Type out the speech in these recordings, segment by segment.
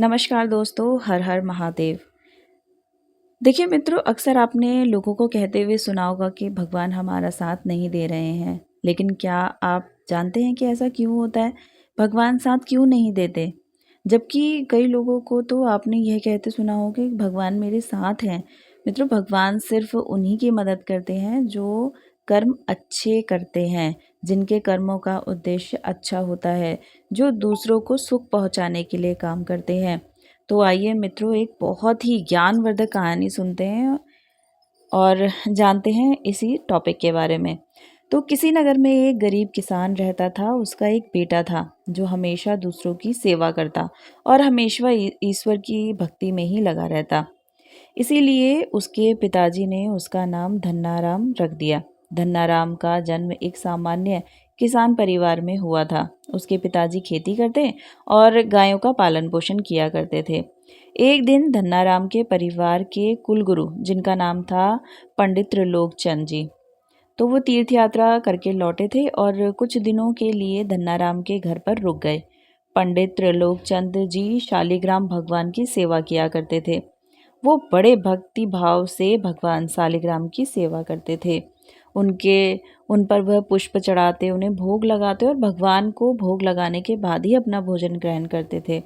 नमस्कार दोस्तों, हर हर महादेव। देखिए मित्रों, अक्सर आपने लोगों को कहते हुए सुना होगा कि भगवान हमारा साथ नहीं दे रहे हैं। लेकिन क्या आप जानते हैं कि ऐसा क्यों होता है? भगवान साथ क्यों नहीं देते? जबकि कई लोगों को तो आपने यह कहते सुना होगा कि भगवान मेरे साथ हैं। मित्रों, भगवान सिर्फ उन्हीं की मदद करते हैं जो कर्म अच्छे करते हैं, जिनके कर्मों का उद्देश्य अच्छा होता है, जो दूसरों को सुख पहुंचाने के लिए काम करते हैं। तो आइए मित्रों, एक बहुत ही ज्ञानवर्धक कहानी सुनते हैं और जानते हैं इसी टॉपिक के बारे में। तो किसी नगर में एक गरीब किसान रहता था। उसका एक बेटा था जो हमेशा दूसरों की सेवा करता और हमेशा ईश्वर की भक्ति में ही लगा रहता। इसीलिए उसके पिताजी ने उसका नाम धन्नाराम रख दिया। धन्नाराम का जन्म एक सामान्य किसान परिवार में हुआ था। उसके पिताजी खेती करते और गायों का पालन पोषण किया करते थे। एक दिन धन्नाराम के परिवार के कुलगुरु, जिनका नाम था पंडित त्रिलोक चंद जी, तो वो तीर्थ यात्रा करके लौटे थे और कुछ दिनों के लिए धन्नाराम के घर पर रुक गए। पंडित त्रिलोक चंद जी शालिग्राम भगवान की सेवा किया करते थे। वो बड़े भक्ति भाव से भगवान शालिग्राम की सेवा करते थे। उनके उन पर वह पुष्प चढ़ाते, उन्हें भोग लगाते और भगवान को भोग लगाने के बाद ही अपना भोजन ग्रहण करते थे।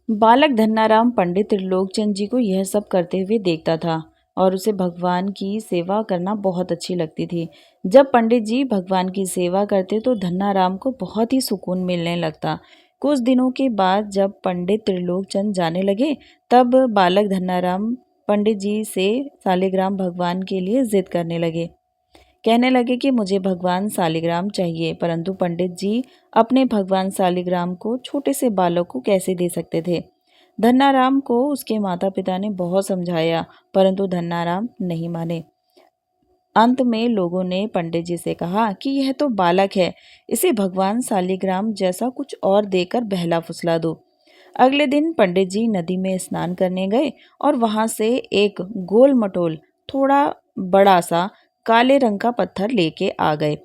बालक धन्नाराम पंडित त्रिलोकचंद जी को यह सब करते हुए देखता था और उसे भगवान की सेवा करना बहुत अच्छी लगती थी। जब पंडित जी भगवान की सेवा करते तो धन्नाराम को बहुत ही सुकून मिलने लगता। कुछ दिनों के बाद जब पंडित त्रिलोकचंद जाने लगे, तब बालक धन्नाराम पंडित जी से शालिग्राम भगवान के लिए जिद करने लगे। कहने लगे कि मुझे भगवान शालिग्राम चाहिए। परंतु पंडित जी अपने भगवान शालिग्राम को छोटे से बालक को कैसे दे सकते थे। धन्नाराम को उसके माता पिता ने बहुत समझाया, परंतु धन्नाराम नहीं माने। अंत में लोगों ने पंडित जी से कहा कि यह तो बालक है, इसे भगवान शालिग्राम जैसा कुछ और देकर बहला फुसला दो। अगले दिन पंडित जी नदी में स्नान करने गए और वहां से एक गोल मटोल, थोड़ा बड़ा सा काले रंग का पत्थर लेके आ गए।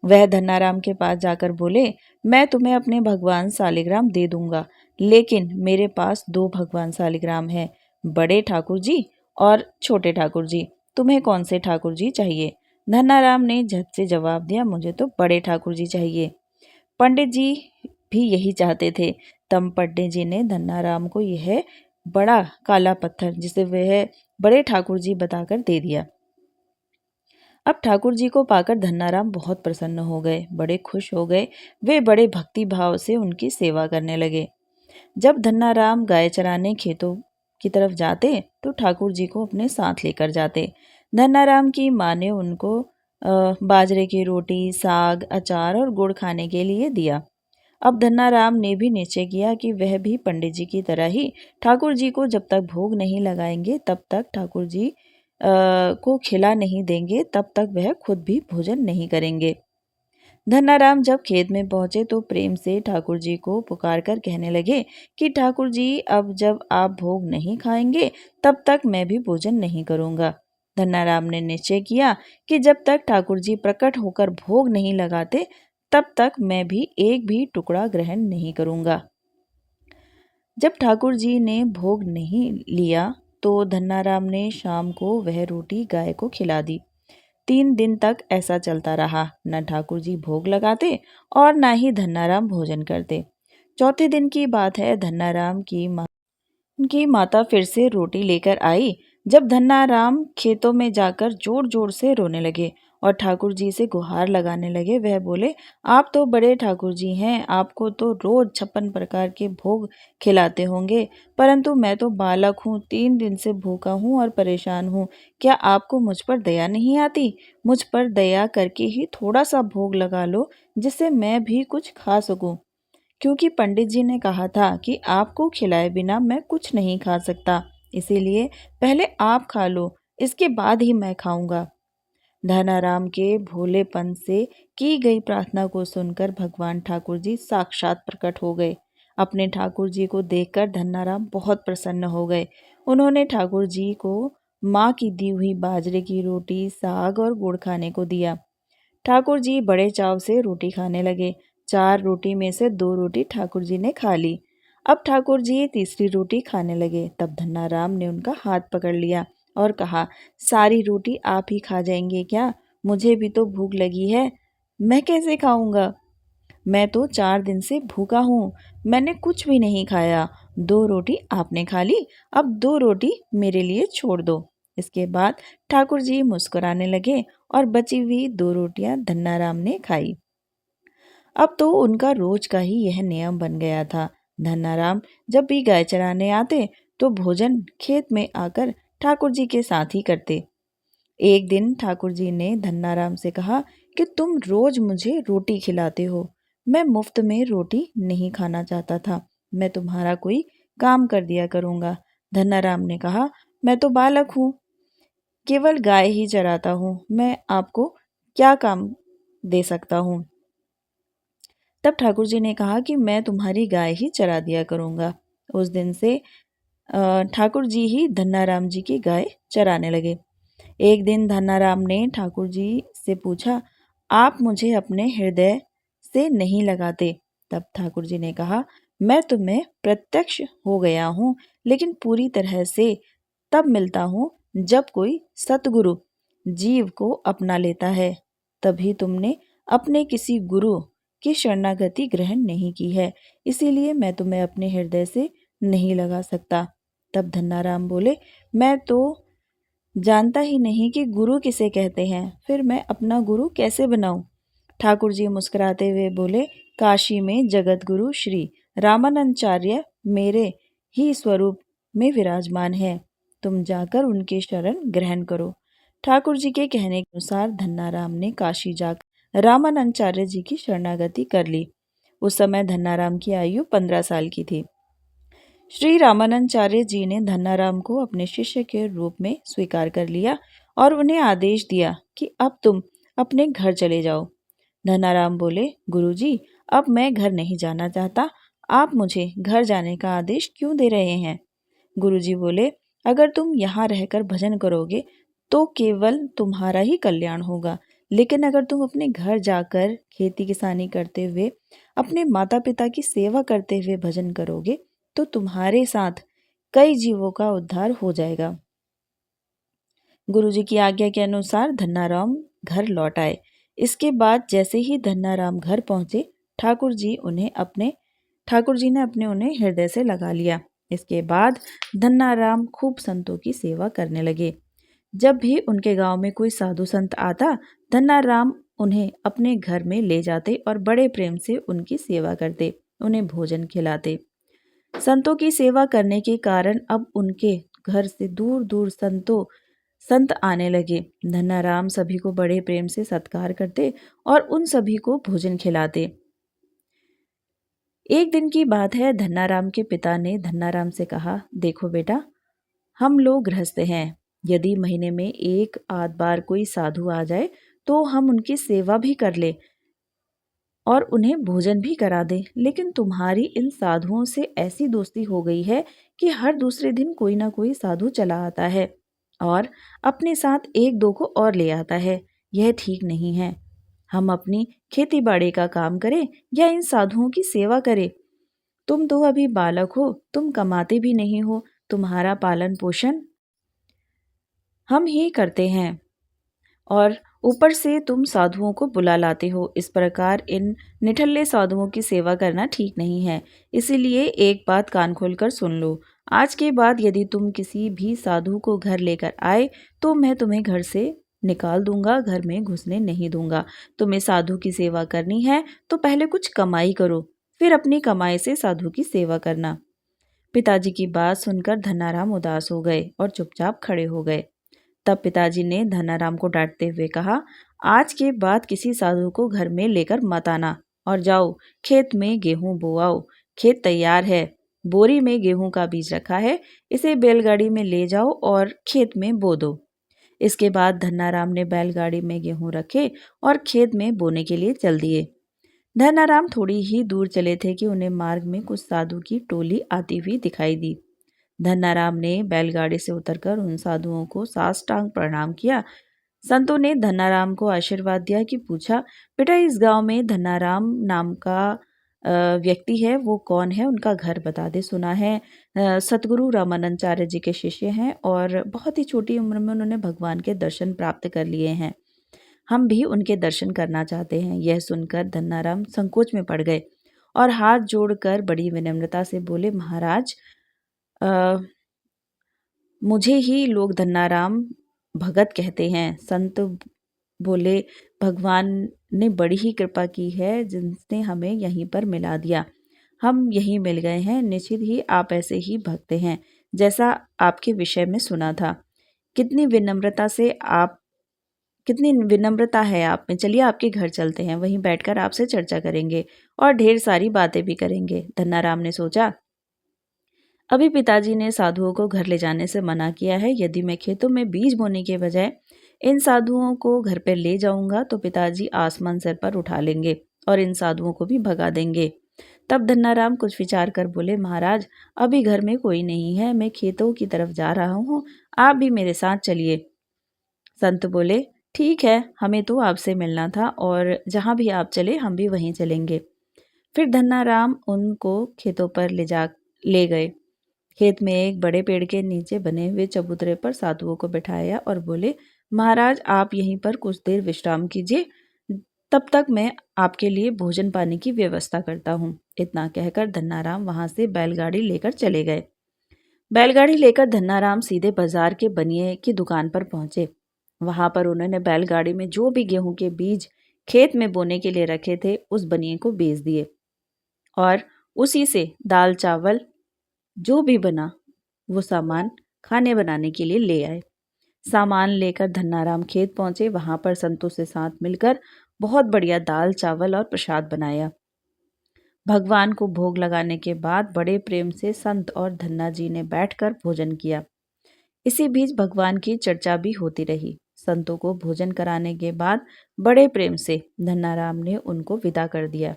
वह धन्नाराम के पास जाकर बोले, मैं तुम्हें अपने भगवान शालिग्राम दे दूंगा, लेकिन मेरे पास दो भगवान शालिग्राम हैं, बड़े ठाकुर जी और छोटे ठाकुर जी। तुम्हें कौन से ठाकुर जी चाहिए? धन्नाराम ने झट से जवाब दिया, मुझे तो बड़े ठाकुर जी चाहिए। पंडित जी भी यही चाहते थे। तब पंडित जी ने धन्नाराम को यह बड़ा काला पत्थर, जिसे वह बड़े ठाकुर जी बताकर दे दिया। अब ठाकुर जी को पाकर धन्नाराम बहुत प्रसन्न हो गए, बड़े खुश हो गए। वे बड़े भक्ति भाव से उनकी सेवा करने लगे। जब धन्नाराम गाय चराने खेतों की तरफ जाते तो ठाकुर जी को अपने साथ लेकर जाते। धन्नाराम की माँ ने उनको बाजरे की रोटी, साग, अचार और गुड़ खाने के लिए दिया। अब धन्नाराम ने भी निश्चय किया कि वह भी पंडित जी की तरह ही ठाकुर जी को जब तक भोग नहीं लगाएंगे, तब तक ठाकुर जी को खिला नहीं देंगे, तब तक वह खुद भी भोजन नहीं करेंगे। धन्नाराम जब खेत में पहुंचे तो प्रेम से ठाकुर जी को पुकार कर कहने लगे कि ठाकुर जी, अब जब आप भोग नहीं खाएंगे, तब तक मैं भी भोजन नहीं करूंगा। धन्नाराम ने निश्चय किया कि जब तक ठाकुर जी प्रकट होकर भोग नहीं लगाते, तब तक मैं भी एक भी टुकड़ा ग्रहण नहीं करूंगा। जब ठाकुर जी ने भोग नहीं लिया तो धन्नाराम ने शाम को वह रोटी गाय को खिला दी। 3 दिन तक ऐसा चलता रहा। न ठाकुर जी भोग लगाते और न ही धन्नाराम भोजन करते। चौथे दिन की बात है, धन्नाराम की उनकी माता फिर से रोटी लेकर आई। जब धन्नाराम खेतों में जाकर जोर जोर से रोने लगे और ठाकुर जी से गुहार लगाने लगे, वह बोले, आप तो बड़े ठाकुर जी हैं, आपको तो रोज 56 प्रकार के भोग खिलाते होंगे, परंतु मैं तो बालक हूँ, 3 दिन से भूखा हूँ और परेशान हूँ। क्या आपको मुझ पर दया नहीं आती? मुझ पर दया करके ही थोड़ा सा भोग लगा लो, जिससे मैं भी कुछ खा सकूं। क्योंकि पंडित जी ने कहा था कि आपको खिलाए बिना मैं कुछ नहीं खा सकता, इसीलिए पहले आप खा लो, इसके बाद ही मैं खाऊंगा। धनाराम के भोलेपन से की गई प्रार्थना को सुनकर भगवान ठाकुर जी साक्षात प्रकट हो गए। अपने ठाकुर जी को देखकर धन्नाराम बहुत प्रसन्न हो गए। उन्होंने ठाकुर जी को माँ की दी हुई बाजरे की रोटी, साग और गुड़ खाने को दिया। ठाकुर जी बड़े चाव से रोटी खाने लगे। 4 रोटी में से 2 रोटी ठाकुर जी ने खा ली। अब ठाकुर जी तीसरी रोटी खाने लगे। तब धन्नाराम ने उनका हाथ पकड़ लिया और कहा, सारी रोटी आप ही खा जाएंगे क्या? मुझे भी तो भूख लगी है, मैं कैसे खाऊंगा? मैं तो 4 दिन से भूखा हूँ, मैंने कुछ भी नहीं खाया। 2 रोटी आपने खा ली, अब 2 रोटी मेरे लिए छोड़ दो। इसके बाद ठाकुर जी मुस्कुराने लगे और बची हुई 2 रोटियां धन्नाराम ने खाई। अब तो उनका रोज का ही यह नियम बन गया था। धन्नाराम जब भी गाय चराने आते तो भोजन खेत में आकर ठाकुर जी के साथ ही करते। एक दिन ठाकुर जी ने धन्नाराम से कहा कि तुम रोज मुझे रोटी खिलाते हो, मैं मुफ्त में रोटी नहीं खाना चाहता था, मैं तुम्हारा कोई काम कर दिया करूंगा। धन्नाराम ने कहा, मैं तो बालक हूँ, केवल गाय ही चराता हूँ, मैं आपको क्या काम दे सकता हूँ? तब ठाकुर जी ने कहा कि मैं तुम्हारी गाय ही चरा दिया करूंगा। उस दिन से ठाकुर जी ही धन्नाराम जी की गाय चराने लगे। एक दिन धन्नाराम ने ठाकुर जी से पूछा, आप मुझे अपने हृदय से नहीं लगाते? तब ठाकुर जी ने कहा, मैं तुम्हें प्रत्यक्ष हो गया हूँ, लेकिन पूरी तरह से तब मिलता हूँ जब कोई सतगुरु जीव को अपना लेता है। तभी तुमने अपने किसी गुरु की शरणागति ग्रहण नहीं की है, इसीलिए मैं तुम्हें अपने हृदय से नहीं लगा सकता। तब धन्नाराम बोले, मैं तो जानता ही नहीं कि गुरु किसे कहते हैं, फिर मैं अपना गुरु कैसे बनाऊं? ठाकुर जी मुस्कुराते हुए बोले, काशी में जगत गुरु श्री रामानंदाचार्य मेरे ही स्वरूप में विराजमान है, तुम जाकर उनके शरण ग्रहण करो। ठाकुर जी के कहने के अनुसार धन्नाराम ने काशी जाकर रामानंदाचार्य जी की शरणागति कर ली। उस समय धन्नाराम की आयु 15 साल की थी। श्री रामानंदाचार्य जी ने धन्नाराम को अपने शिष्य के रूप में स्वीकार कर लिया और उन्हें आदेश दिया कि अब तुम अपने घर चले जाओ। धन्नाराम बोले, गुरुजी, अब मैं घर नहीं जाना चाहता, आप मुझे घर जाने का आदेश क्यों दे रहे हैं? गुरुजी बोले, अगर तुम यहाँ रहकर भजन करोगे तो केवल तुम्हारा ही कल्याण होगा, लेकिन अगर तुम अपने घर जाकर खेती किसानी करते हुए अपने माता पिता की सेवा करते हुए भजन करोगे तो तुम्हारे साथ कई जीवों का उद्धार हो जाएगा। गुरुजी की आज्ञा के अनुसार धन्नाराम घर लौट आए। इसके बाद जैसे ही धन्नाराम घर पहुंचे, ठाकुर जी ने अपने उन्हें हृदय से लगा लिया। इसके बाद धन्नाराम खूब संतों की सेवा करने लगे। जब भी उनके गांव में कोई साधु संत आता, धन्नाराम उन्हें अपने घर में ले जाते और बड़े प्रेम से उनकी सेवा करते, उन्हें भोजन खिलाते। संतों की सेवा करने के कारण अब उनके घर से दूर दूर संत आने लगे। धन्नाराम सभी को बड़े प्रेम से सत्कार करते और उन सभी को भोजन खिलाते। एक दिन की बात है, धन्नाराम के पिता ने धन्नाराम से कहा, देखो बेटा, हम लोग गृहस्थ हैं, यदि महीने में एक आध बार कोई साधु आ जाए तो हम उनकी सेवा भी कर ले और उन्हें भोजन भी करा दे, लेकिन तुम्हारी इन साधुओं से ऐसी दोस्ती हो गई है कि हर दूसरे दिन कोई ना कोई साधु चला आता है और अपने साथ एक दो को और ले आता है। यह ठीक नहीं है। हम अपनी खेती बाड़ी का काम करें या इन साधुओं की सेवा करें। तुम तो अभी बालक हो, तुम कमाते भी नहीं हो, तुम्हारा पालन पोषण हम ही करते हैं और ऊपर से तुम साधुओं को बुला लाते हो। इस प्रकार इन निठल्ले साधुओं की सेवा करना ठीक नहीं है। इसीलिए एक बात कान खोलकर सुन लो, आज के बाद यदि तुम किसी भी साधु को घर लेकर आए तो मैं तुम्हें घर से निकाल दूंगा, घर में घुसने नहीं दूंगा। तुम्हें साधु की सेवा करनी है तो पहले कुछ कमाई करो, फिर अपनी कमाई से साधु की सेवा करना। पिताजी की बात सुनकर धन्नाराम उदास हो गए और चुपचाप खड़े हो गए। तब पिताजी ने धन्नाराम को डांटते हुए कहा, आज के बाद किसी साधु को घर में लेकर मत आना और जाओ खेत में गेहूं बोआओ। खेत तैयार है, बोरी में गेहूं का बीज रखा है, इसे बैलगाड़ी में ले जाओ और खेत में बो दो। इसके बाद धन्नाराम ने बैलगाड़ी में गेहूं रखे और खेत में बोने के लिए चल दिए। धन्नाराम थोड़ी ही दूर चले थे कि उन्हें मार्ग में कुछ साधु की टोली आती हुई दिखाई दी। धन्नाराम ने बैलगाड़ी से उतरकर उन साधुओं को साष्टांग प्रणाम किया। संतों ने धन्नाराम को आशीर्वाद दिया कि पूछा, बेटा, इस गांव में धन्नाराम नाम का व्यक्ति है वो कौन है, उनका घर बता दे। सुना है सतगुरु रामानंदाचार्य जी के शिष्य हैं और बहुत ही छोटी उम्र में उन्होंने भगवान के दर्शन प्राप्त कर लिए हैं। हम भी उनके दर्शन करना चाहते हैं। यह सुनकर धन्नाराम संकोच में पड़ गए और हाथ जोड़कर बड़ी विनम्रता से बोले, महाराज अ, मुझे ही लोग धन्नाराम भगत कहते हैं। संत बोले, भगवान ने बड़ी ही कृपा की है जिसने हमें यहीं पर मिला दिया। हम यहीं मिल गए हैं। निश्चित ही आप ऐसे ही भक्त हैं जैसा आपके विषय में सुना था। कितनी विनम्रता से आप कितनी विनम्रता है आप में। चलिए आपके घर चलते हैं, वहीं बैठकर आपसे चर्चा करेंगे और ढेर सारी बातें भी करेंगे। धन्नाराम ने सोचा, अभी पिताजी ने साधुओं को घर ले जाने से मना किया है। यदि मैं खेतों में बीज बोने के बजाय इन साधुओं को घर पर ले जाऊंगा तो पिताजी आसमान सिर पर उठा लेंगे और इन साधुओं को भी भगा देंगे। तब धन्नाराम कुछ विचार कर बोले, महाराज अभी घर में कोई नहीं है, मैं खेतों की तरफ जा रहा हूँ, आप भी मेरे साथ चलिए। संत बोले, ठीक है, हमें तो आपसे मिलना था और जहाँ भी आप चले हम भी वहीं चलेंगे। फिर धन्नाराम उनको खेतों पर ले गए। खेत में एक बड़े पेड़ के नीचे बने हुए चबूतरे पर साधुओं को बिठाया और बोले, महाराज आप यहीं पर कुछ देर विश्राम कीजिए, तब तक मैं आपके लिए भोजन पानी की व्यवस्था करता हूँ। इतना कहकर धन्नाराम वहां से बैलगाड़ी लेकर चले गए। बैलगाड़ी लेकर धन्नाराम सीधे बाजार के बनिए की दुकान पर पहुंचे। वहां पर उन्होंने बैलगाड़ी में जो भी गेहूं के बीज खेत में बोने के लिए रखे थे उस बनिए को बेच दिए और उसी से दाल चावल जो भी बना वो सामान खाने बनाने के लिए ले आए। सामान लेकर धन्नाराम खेत पहुंचे। वहां पर संतों से साथ मिलकर बहुत बढ़िया दाल चावल और प्रसाद बनाया। भगवान को भोग लगाने के बाद बड़े प्रेम से संत और धन्ना जी ने बैठकर भोजन किया। इसी बीच भगवान की चर्चा भी होती रही। संतों को भोजन कराने के बाद बड़े प्रेम से धन्नाराम ने उनको विदा कर दिया।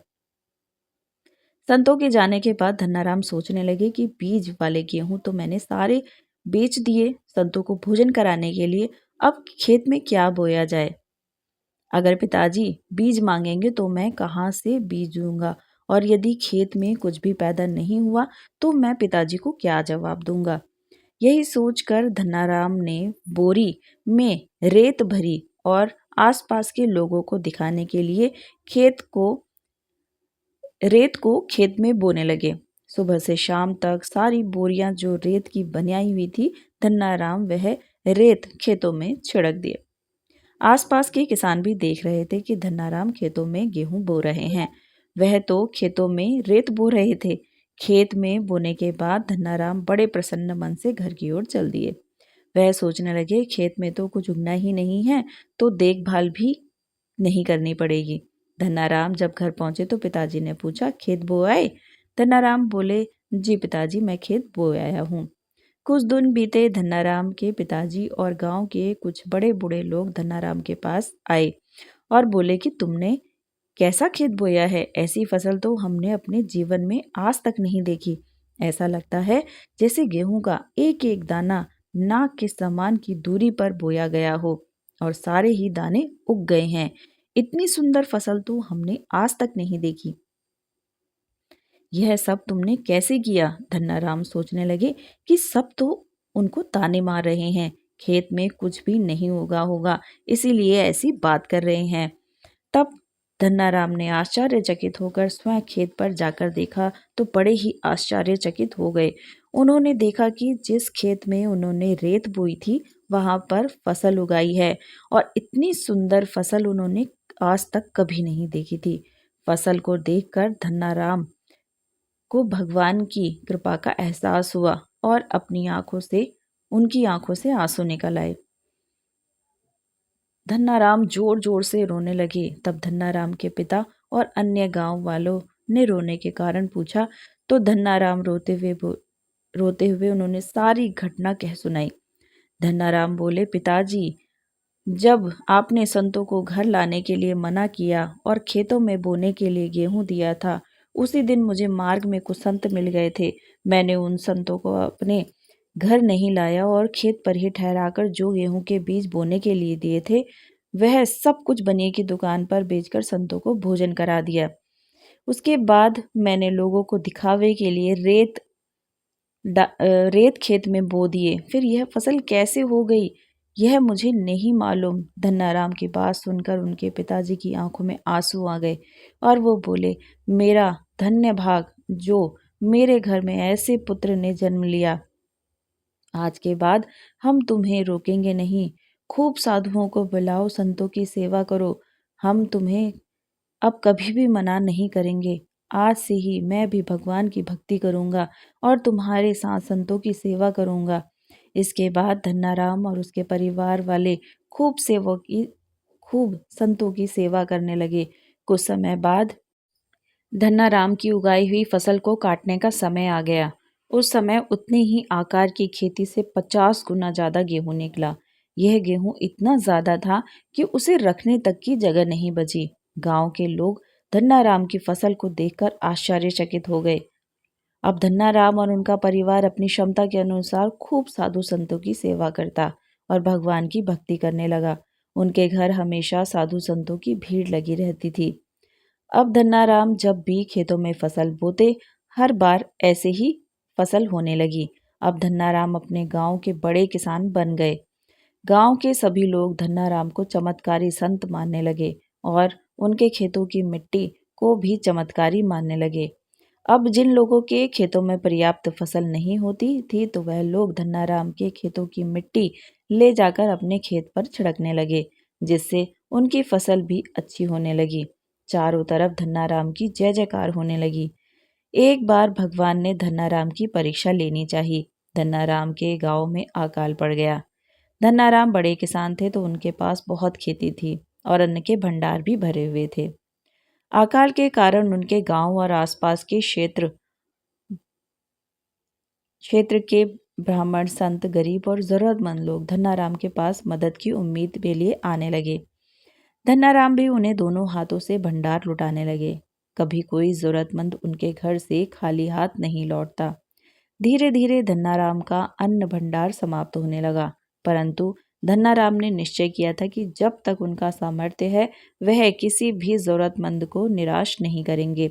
संतों के जाने के बाद धन्नाराम सोचने लगे कि बीज वाले गेहूं तो मैंने सारे बेच दिए संतों को भोजन कराने के लिए, अब खेत में क्या बोया जाए। अगर पिताजी बीज मांगेंगे तो मैं कहाँ से बीज दूंगा, और यदि खेत में कुछ भी पैदा नहीं हुआ तो मैं पिताजी को क्या जवाब दूंगा। यही सोचकर धन्नाराम ने बोरी में रेत भरी और आसपास के लोगों को दिखाने के लिए रेत को खेत में बोने लगे। सुबह से शाम तक सारी बोरियां जो रेत की बनाई हुई थी, धन्नाराम वह रेत खेतों में छिड़क दिए। आसपास के किसान भी देख रहे थे कि धन्नाराम खेतों में गेहूं बो रहे हैं। वह तो खेतों में रेत बो रहे थे। खेत में बोने के बाद धन्नाराम बड़े प्रसन्न मन से घर की ओर चल दिए। वह सोचने लगे, खेत में तो कुछ उगना ही नहीं है तो देखभाल भी नहीं करनी पड़ेगी। धन्नाराम जब घर पहुंचे तो पिताजी ने पूछा, खेत बो आए? धन्नाराम बोले, जी पिताजी मैं खेत बो आया हूँ। कुछ दिन बीते। धन्नाराम के पिताजी और गांव के कुछ बड़े बूढ़े लोग धन्नाराम के पास आए और बोले कि तुमने कैसा खेत बोया है, ऐसी फसल तो हमने अपने जीवन में आज तक नहीं देखी। ऐसा लगता है जैसे गेहूं का एक एक दाना नाक के समान की दूरी पर बोया गया हो और सारे ही दाने उग गए हैं। इतनी सुंदर फसल तो हमने आज तक नहीं देखी। यह सब तुमने कैसे किया? धन्नाराम सोचने लगे कि सब तो उनको ताने मार रहे हैं, खेत में कुछ भी नहीं उगा होगा, इसीलिए ऐसी बात कर रहे हैं। तब धन्नाराम ने आश्चर्यचकित होकर स्वयं खेत पर जाकर देखा तो बड़े ही आश्चर्यचकित हो गए। उन्होंने देखा कि जिस खेत में उन्होंने रेत बोई थी वहां पर फसल उगाई है और इतनी सुंदर फसल उन्होंने आज तक कभी नहीं देखी थी। फसल को देखकर धन्नाराम को भगवान की कृपा का एहसास हुआ और उनकी आंखों से आंसू निकल आए। धन्नाराम जोर जोर से रोने लगे। तब धन्नाराम के पिता और अन्य गांव वालों ने रोने के कारण पूछा तो धन्नाराम रोते हुए उन्होंने सारी घटना कह सुनाई। धन्नाराम बोले, पिताजी जब आपने संतों को घर लाने के लिए मना किया और खेतों में बोने के लिए गेहूं दिया था, उसी दिन मुझे मार्ग में कुछ संत मिल गए थे। मैंने उन संतों को अपने घर नहीं लाया और खेत पर ही ठहराकर जो गेहूं के बीज बोने के लिए दिए थे वह सब कुछ बनिए की दुकान पर बेचकर संतों को भोजन करा दिया। उसके बाद मैंने लोगों को दिखावे के लिए रेत खेत में बो दिए। फिर यह फसल कैसे हो गई यह मुझे नहीं मालूम। धन्नाराम की बात सुनकर उनके पिताजी की आंखों में आंसू आ गए और वो बोले, मेरा धन्य भाग जो मेरे घर में ऐसे पुत्र ने जन्म लिया। आज के बाद हम तुम्हें रोकेंगे नहीं। खूब साधुओं को बुलाओ, संतों की सेवा करो। हम तुम्हें अब कभी भी मना नहीं करेंगे। आज से ही मैं भी भगवान की भक्ति करूंगा और तुम्हारे साथ संतों की सेवा करूंगा। इसके बाद धन्नाराम और उसके परिवार वाले खूब संतों की सेवा करने लगे। कुछ समय बाद धन्नाराम की उगाई हुई फसल को काटने का समय आ गया। उस समय उतने ही आकार की खेती से 50 गुना ज्यादा गेहूं निकला। यह गेहूं इतना ज्यादा था कि उसे रखने तक की जगह नहीं बची। गांव के लोग धन्नाराम की फसल को देखकर आश्चर्यचकित हो गए। अब धन्नाराम और उनका परिवार अपनी क्षमता के अनुसार खूब साधु संतों की सेवा करता और भगवान की भक्ति करने लगा। उनके घर हमेशा साधु संतों की भीड़ लगी रहती थी। अब धन्नाराम जब भी खेतों में फसल बोते, हर बार ऐसे ही फसल होने लगी। अब धन्नाराम अपने गांव के बड़े किसान बन गए। गांव के सभी लोग धन्नाराम को चमत्कारी संत मानने लगे और उनके खेतों की मिट्टी को भी चमत्कारी मानने लगे। अब जिन लोगों के खेतों में पर्याप्त फसल नहीं होती थी तो वह लोग धन्नाराम के खेतों की मिट्टी ले जाकर अपने खेत पर छिड़कने लगे, जिससे उनकी फसल भी अच्छी होने लगी। चारों तरफ धन्नाराम की जय जयकार होने लगी। एक बार भगवान ने धन्नाराम की परीक्षा लेनी चाहिए। धन्नाराम के गांव में अकाल पड़ गया। धन्नाराम बड़े किसान थे तो उनके पास बहुत खेती थी और अन्न के भंडार भी भरे हुए थे। अकाल के कारण उनके गांव और आसपास के क्षेत्र के ब्राह्मण, संत, गरीब और जरूरतमंद लोग धन्नाराम के पास मदद की उम्मीद के लिए आने लगे। धन्नाराम भी उन्हें दोनों हाथों से भंडार लुटाने लगे। कभी कोई जरूरतमंद उनके घर से खाली हाथ नहीं लौटता। धीरे धीरे धन्नाराम का अन्न भंडार समाप्त होने लगा, परंतु धन्नाराम ने निश्चय किया था कि जब तक उनका सामर्थ्य है वह किसी भी जरूरतमंद को निराश नहीं करेंगे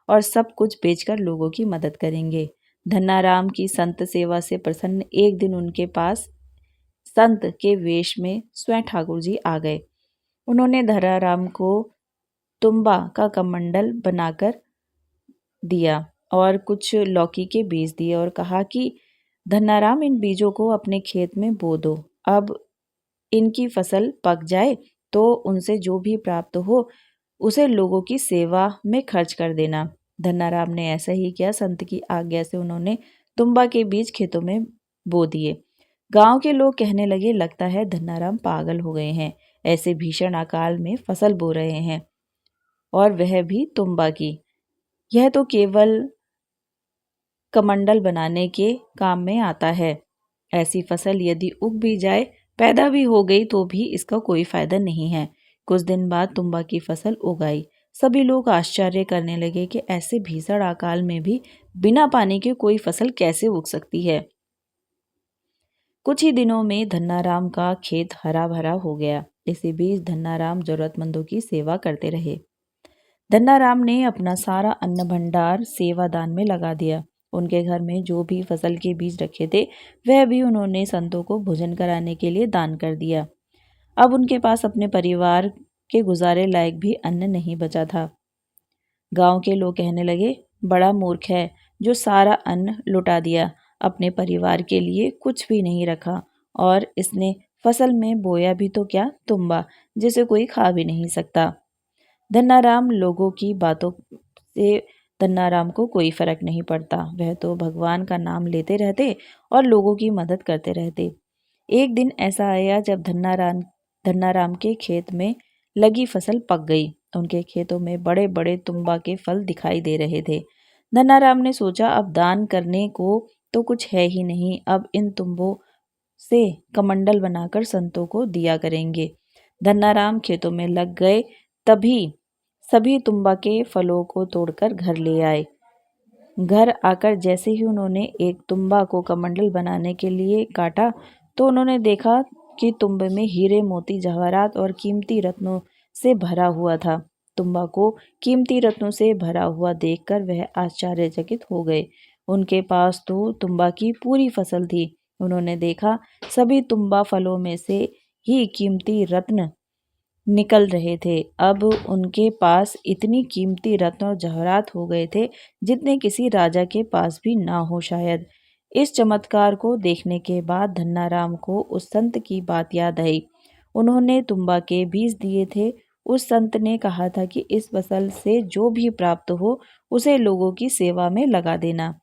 और सब कुछ बेचकर लोगों की मदद करेंगे। धन्नाराम की संत सेवा से प्रसन्न एक दिन उनके पास संत के वेश में स्वयं ठाकुर जी आ गए। उन्होंने धन्नाराम को तुम्बा का कमंडल बनाकर दिया और कुछ लौकी के बीज दिए और कहा कि धन्नाराम, इन बीजों को अपने खेत में बो दो। अब इनकी फसल पक जाए तो उनसे जो भी प्राप्त हो उसे लोगों की सेवा में खर्च कर देना। धन्नाराम ने ऐसा ही किया। संत की आज्ञा से उन्होंने तुम्बा के बीज खेतों में बो दिए। गांव के लोग कहने लगे, लगता है धन्नाराम पागल हो गए हैं, ऐसे भीषण अकाल में फसल बो रहे हैं और वह भी तुम्बा की। यह तो केवल कमंडल बनाने के काम में आता है। ऐसी फसल यदि उग भी जाए, पैदा भी हो गई तो भी इसका कोई फायदा नहीं है। कुछ दिन बाद तुम्बा की फसल उगाई। सभी लोग आश्चर्य करने लगे कि ऐसे भीषण अकाल में भी बिना पानी के कोई फसल कैसे उग सकती है। कुछ ही दिनों में धन्नाराम का खेत हरा भरा हो गया। इसी बीच धन्नाराम जरूरतमंदों की सेवा करते रहे। धन्नाराम ने अपना सारा अन्न भंडार सेवा दान में लगा दिया। उनके घर में जो भी फसल के बीज रखे थे वह भी उन्होंने संतों को भोजन कराने के लिए दान कर दिया। अब उनके पास अपने परिवार के गुजारे लायक भी अन्न नहीं बचा था। गांव के लोग कहने लगे, बड़ा मूर्ख है जो सारा अन्न लुटा दिया, अपने परिवार के लिए कुछ भी नहीं रखा और इसने फसल में बोया भी तो क्या, तुम्बा, जिसे कोई खा भी नहीं सकता। धन्नाराम लोगों की बातों से धन्नाराम को कोई फर्क नहीं पड़ता। वह तो भगवान का नाम लेते रहते और लोगों की मदद करते रहते। एक दिन ऐसा आया जब धन्नाराम के खेत में लगी फसल पक गई। उनके खेतों में बड़े बड़े तुम्बा के फल दिखाई दे रहे थे। धन्नाराम ने सोचा, अब दान करने को तो कुछ है ही नहीं, अब इन तुम्बों से कमंडल बनाकर संतों को दिया करेंगे। धन्नाराम खेतों में लग गए। तभी सभी तुम्बा के फलों को तोड़कर घर ले आए। घर आकर जैसे ही उन्होंने एक तुम्बा को कमंडल बनाने के लिए काटा तो उन्होंने देखा कि तुम्बे में हीरे, मोती, जवाहरात और कीमती रत्नों से भरा हुआ था। तुम्बा को कीमती रत्नों से भरा हुआ देखकर वह आश्चर्यचकित हो गए। उनके पास तो तुम्बा की पूरी फसल थी। उन्होंने देखा सभी तुम्बा फलों में से ही कीमती रत्न निकल रहे थे। अब उनके पास इतनी कीमती रत्न और जवाहरात हो गए थे जितने किसी राजा के पास भी ना हो शायद। इस चमत्कार को देखने के बाद धन्नाराम को उस संत की बात याद आई। उन्होंने तुम्बा के बीज दिए थे। उस संत ने कहा था कि इस फसल से जो भी प्राप्त हो उसे लोगों की सेवा में लगा देना।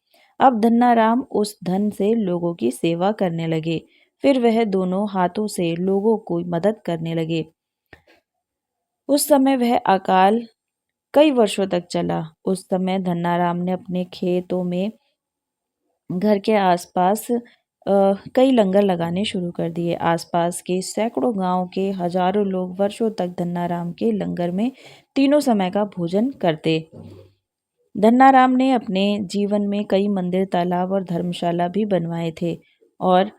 अब धन्नाराम उस धन से लोगों की सेवा करने लगे। फिर वह दोनों हाथों से लोगों को मदद करने लगे। उस समय वह अकाल कई वर्षों तक चला। उस समय धन्नाराम ने अपने खेतों में घर के आसपास कई लंगर लगाने शुरू कर दिए। आसपास के सैकड़ों गांव के हजारों लोग वर्षों तक धन्नाराम के लंगर में तीनों समय का भोजन करते। धन्नाराम ने अपने जीवन में कई मंदिर, तालाब और धर्मशाला भी बनवाए थे और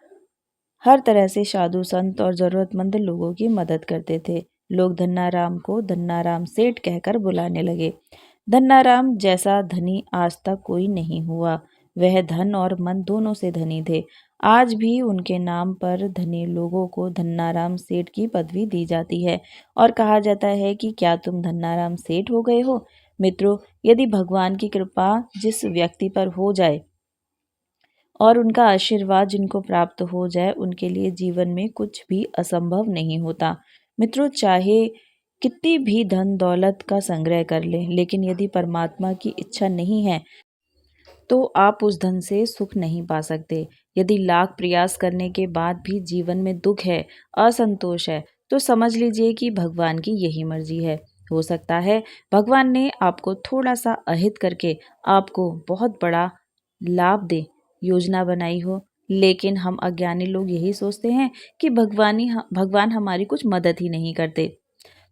हर तरह से साधु संत और जरूरतमंद लोगों की मदद करते थे। लोग धन्नाराम को धन्नाराम सेठ कहकर बुलाने लगे। धन्नाराम जैसा धनी आज तक कोई नहीं हुआ। वह धन और मन दोनों से धनी थे। आज भी उनके नाम पर धनी लोगों को धन्नाराम सेठ की पदवी दी जाती है और कहा जाता है कि क्या तुम धन्नाराम सेठ हो गए हो। मित्रों, यदि भगवान की कृपा जिस व्यक्ति पर हो जाए और उनका आशीर्वाद जिनको प्राप्त हो जाए, उनके लिए जीवन में कुछ भी असंभव नहीं होता। मित्रों, चाहे कितनी भी धन दौलत का संग्रह कर लें, लेकिन यदि परमात्मा की इच्छा नहीं है तो आप उस धन से सुख नहीं पा सकते। यदि लाख प्रयास करने के बाद भी जीवन में दुख है, असंतोष है, तो समझ लीजिए कि भगवान की यही मर्जी है। हो सकता है भगवान ने आपको थोड़ा सा अहित करके आपको बहुत बड़ा लाभ दे योजना बनाई हो, लेकिन हम अज्ञानी लोग यही सोचते हैं कि भगवान हमारी कुछ मदद ही नहीं करते।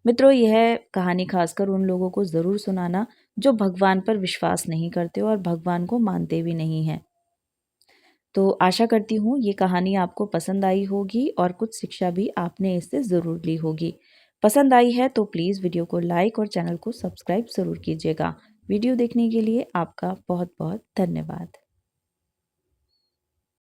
मित्रों, यह कहानी खासकर उन लोगों को ज़रूर सुनाना जो भगवान पर विश्वास नहीं करते और भगवान को मानते भी नहीं हैं। तो आशा करती हूँ ये कहानी आपको पसंद आई होगी और कुछ शिक्षा भी आपने इससे ज़रूर ली होगी। पसंद आई है तो प्लीज़ वीडियो को लाइक और चैनल को सब्सक्राइब ज़रूर कीजिएगा। वीडियो देखने के लिए आपका बहुत बहुत धन्यवाद।